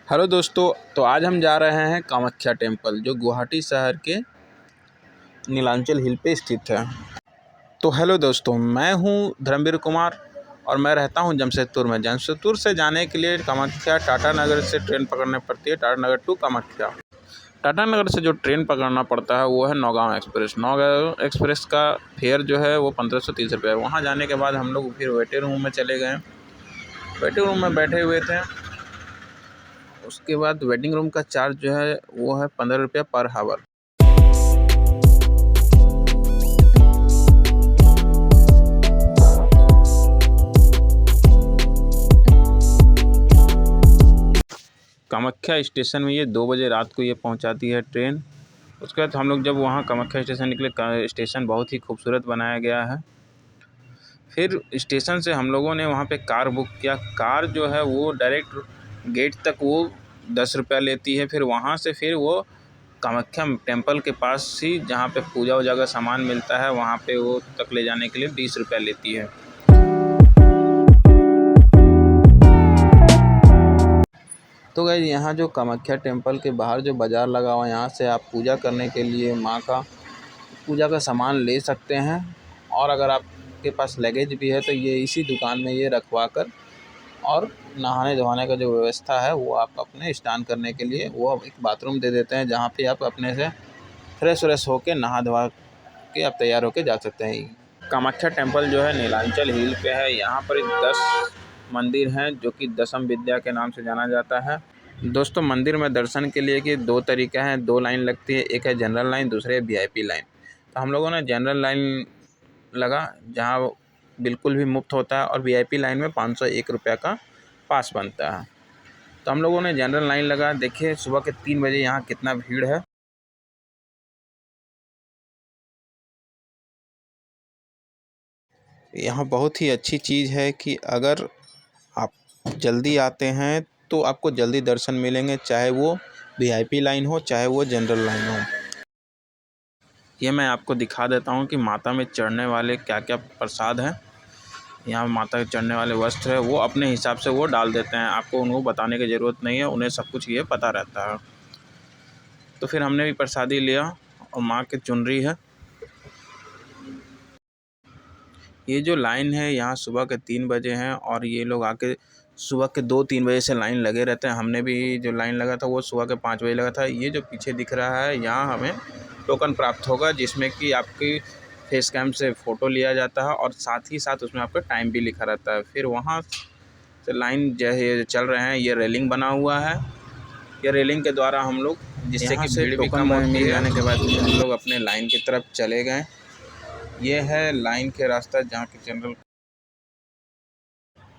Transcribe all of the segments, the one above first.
Hello दोस्तों, तो आज हम जा रहे हैं कामाख्या टेम्पल जो गुवाहाटी शहर के नीलांचल हिल पे स्थित है। तो हेलो दोस्तों, मैं हूं धर्मवीर कुमार और मैं रहता हूं जमशेदपुर में। जमशेदपुर से जाने के लिए कामाख्या टाटा नगर से ट्रेन पकड़नी पड़ती है, टाटा नगर टू कामाख्या। टाटा नगर से जो ट्रेन पकड़ना पड़ता है वो है नौगांव एक्सप्रेस। नौगांव एक्सप्रेस का फेयर जो है वो 1530 रुपये है। वहाँ जाने के बाद हम लोग फिर वेटिंग रूम में चले गए। वेटिंग रूम में बैठे हुए थे। उसके बाद वेटिंग रूम का चार्ज जो है वो है 15 रुपये पर हावर। कामाख्या स्टेशन में ये 2 बजे रात को ये पहुंचाती है ट्रेन। उसके बाद हम लोग जब वहाँ कामाख्या स्टेशन निकले, स्टेशन बहुत ही खूबसूरत बनाया गया है। फिर स्टेशन से हम लोगों ने वहाँ पे कार बुक किया। कार जो है वो डायरेक्ट गेट तक वो 10 रुपया लेती है। फिर वहाँ से फिर वो कामाख्या टेम्पल के पास ही जहाँ पे पूजा वूजा का सामान मिलता है वहाँ पे वो तक ले जाने के लिए 20 रुपया लेती है। तो गाइस, यहाँ जो कामाख्या टेम्पल के बाहर जो बाज़ार लगा हुआ है, यहाँ से आप पूजा करने के लिए माँ का पूजा का सामान ले सकते हैं। और अगर आपके पास लगेज भी है तो ये इसी दुकान में ये रखवा कर और नहाने धोने का जो व्यवस्था है वो आप अपने स्नान करने के लिए वो एक बाथरूम दे देते हैं, जहाँ पे आप अपने से फ्रेश व्रेश होके नहा धोवा के आप तैयार होके जा सकते हैं। कामाख्या टेम्पल जो है नीलांचल हिल पे है। यहाँ पर 10 मंदिर हैं जो कि दशम विद्या के नाम से जाना जाता है। दोस्तों, मंदिर में दर्शन के लिए कि 2 तरीका है, 2 लाइन लगती है। एक है जनरल लाइन, दूसरी है VIP लाइन। तो हम लोगों ने जनरल लाइन लगा जहाँ बिल्कुल भी मुफ्त होता है, और VIP लाइन में 501 रुपये का पास बनता है। तो हम लोगों ने जनरल लाइन लगा। देखिए सुबह के 3 बजे यहाँ कितना भीड़ है। यहाँ बहुत ही अच्छी चीज़ है कि अगर आप जल्दी आते हैं तो आपको जल्दी दर्शन मिलेंगे, चाहे वो VIP लाइन हो चाहे वो जनरल लाइन हो। ये मैं आपको दिखा देता हूँ कि माता में चढ़ने वाले क्या क्या प्रसाद हैं। यहाँ माता के चढ़ने वाले वस्त्र है वो अपने हिसाब से वो डाल देते हैं, आपको उनको बताने की ज़रूरत नहीं है, उन्हें सब कुछ ये पता रहता है। तो फिर हमने भी प्रसादी लिया और माँ की चुनरी है। ये जो लाइन है यहाँ सुबह के 3 बजे हैं और ये लोग आके सुबह के 2-3 बजे से लाइन लगे रहते हैं। हमने भी जो लाइन लगा था वो सुबह के 5 बजे लगा था। ये जो पीछे दिख रहा है यहाँ हमें टोकन प्राप्त होगा, जिसमें कि आपकी फेस कैम से फ़ोटो लिया जाता है और साथ ही साथ उसमें आपका टाइम भी लिखा रहता है। फिर वहाँ से लाइन जो चल रहे हैं, ये रेलिंग बना हुआ है। ये रेलिंग के द्वारा हम लोग जिससे कि भीड़ भी कम होती है। जाने के बाद हम लोग अपने लाइन की तरफ चले गए। ये है लाइन के रास्ता जहाँ की जनरल।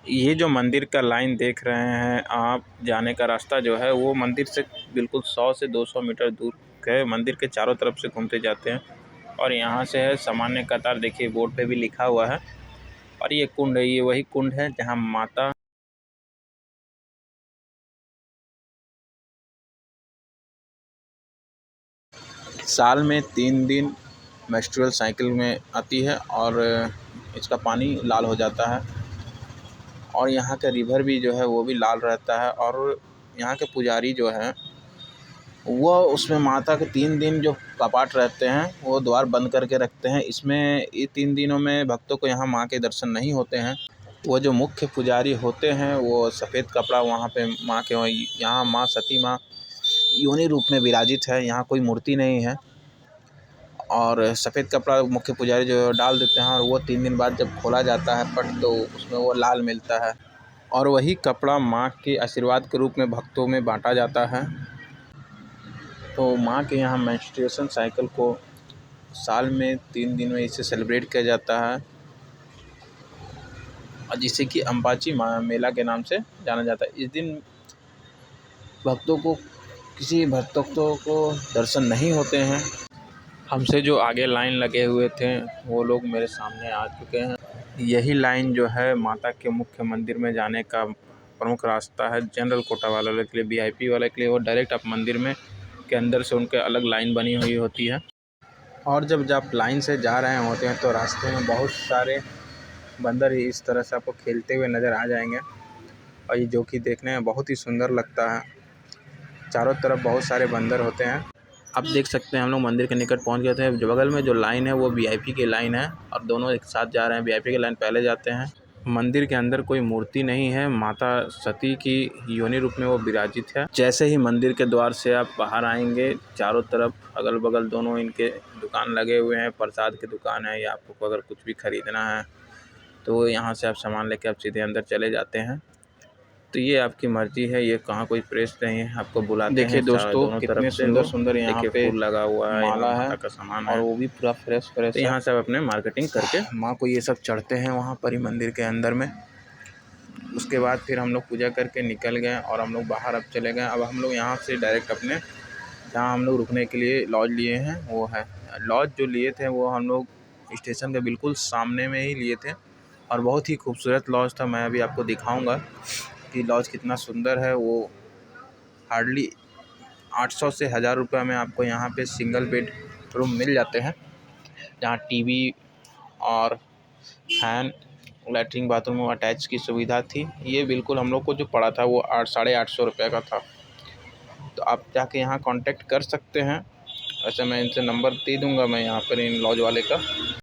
ये जो मंदिर का लाइन देख रहे हैं आप, जाने का रास्ता जो है वो मंदिर से बिल्कुल 100 से 200 मीटर दूर है। मंदिर के चारों तरफ से घूमते जाते हैं और यहाँ से है सामान्य कतार। देखिए बोर्ड पे भी लिखा हुआ है। और ये कुंड है, ये वही कुंड है जहाँ माता साल में 3 दिन मेंस्ट्रुअल साइकिल में आती है और इसका पानी लाल हो जाता है। और यहाँ का रिवर भी जो है वो भी लाल रहता है। और यहाँ के पुजारी जो हैं वो उसमें माता के 3 दिन जो कपाट रहते हैं वो द्वार बंद करके रखते हैं। इसमें ये 3 दिनों में भक्तों को यहाँ माँ के दर्शन नहीं होते हैं। वो जो मुख्य पुजारी होते हैं वो सफ़ेद कपड़ा वहाँ पे माँ के, यहाँ माँ सती माँ योनि रूप में विराजित है, यहाँ कोई मूर्ति नहीं है। और सफ़ेद कपड़ा मुख्य पुजारी जो डाल देते हैं और वो 3 दिन बाद जब खोला जाता है पट तो उसमें वो लाल मिलता है। और वही कपड़ा माँ के आशीर्वाद के रूप में भक्तों में बांटा जाता है। तो माँ के यहाँ मेंस्ट्रुएशन साइकिल को साल में 3 दिन में इसे सेलिब्रेट किया जाता है, और जिसे कि अम्बाची मेला के नाम से जाना जाता है। इस दिन भक्तों को किसी भक्तों को दर्शन नहीं होते हैं। हमसे जो आगे लाइन लगे हुए थे वो लोग मेरे सामने आ चुके हैं। यही लाइन जो है माता के मुख्य मंदिर में जाने का प्रमुख रास्ता है। जनरल कोटा वाले के लिए, VIP वाले के लिए वो डायरेक्ट आप मंदिर में के अंदर से उनके अलग लाइन बनी हुई होती है। और जब आप लाइन से जा रहे होते हैं तो रास्ते में बहुत सारे बंदर इस तरह से आपको खेलते हुए नज़र आ जाएंगे, और ये जो कि देखने में बहुत ही सुंदर लगता है। चारों तरफ बहुत सारे बंदर होते हैं। आप देख सकते हैं हम लोग मंदिर के निकट पहुंच गए थे। जो बगल में जो लाइन है वो वीआईपी की लाइन है और दोनों एक साथ जा रहे हैं। वीआईपी की लाइन पहले जाते हैं। मंदिर के अंदर कोई मूर्ति नहीं है, माता सती की योनि रूप में वो विराजित है। जैसे ही मंदिर के द्वार से आप बाहर आएंगे, चारों तरफ अगल बगल दोनों इनके दुकान लगे हुए हैं। प्रसाद की दुकान है या आपको अगर कुछ भी खरीदना है तो यहाँ से आप सामान लेके आप सीधे अंदर चले जाते हैं। तो ये आपकी मर्जी है, ये कहाँ कोई प्रेस नहीं है, आपको बुलाते हैं। देखिए दोस्तों कितने सुंदर सुंदर यहाँ पे फूल लगा हुआ है, माला है का सामान है और वो भी पूरा फ्रेश फ्रेश। तो यहाँ से आप अपने मार्केटिंग करके माँ को ये सब चढ़ते हैं वहाँ पर ही मंदिर के अंदर में। उसके बाद फिर हम लोग पूजा करके निकल गए और हम लोग बाहर अब चले गए। अब हम लोग यहाँ से डायरेक्ट अपने जहाँ हम लोग रुकने के लिए लॉज लिए हैं वो है। लॉज जो लिए थे वो हम लोग स्टेशन के बिल्कुल सामने में ही लिए थे और बहुत ही खूबसूरत लॉज था। मैं अभी आपको दिखाऊंगा कि लॉज कितना सुंदर है। वो हार्डली 800 से 1000 रुपये में आपको यहाँ पे सिंगल बेड रूम मिल जाते हैं, जहाँ टीवी और फैन, लैट्रिन बाथरूम अटैच की सुविधा थी। ये बिल्कुल हम लोग को जो पड़ा था वो 800-850 रुपये का था। तो आप जाके यहाँ कांटेक्ट कर सकते हैं। वैसे मैं इनसे नंबर दे दूँगा मैं यहाँ पर इन लॉज वाले का।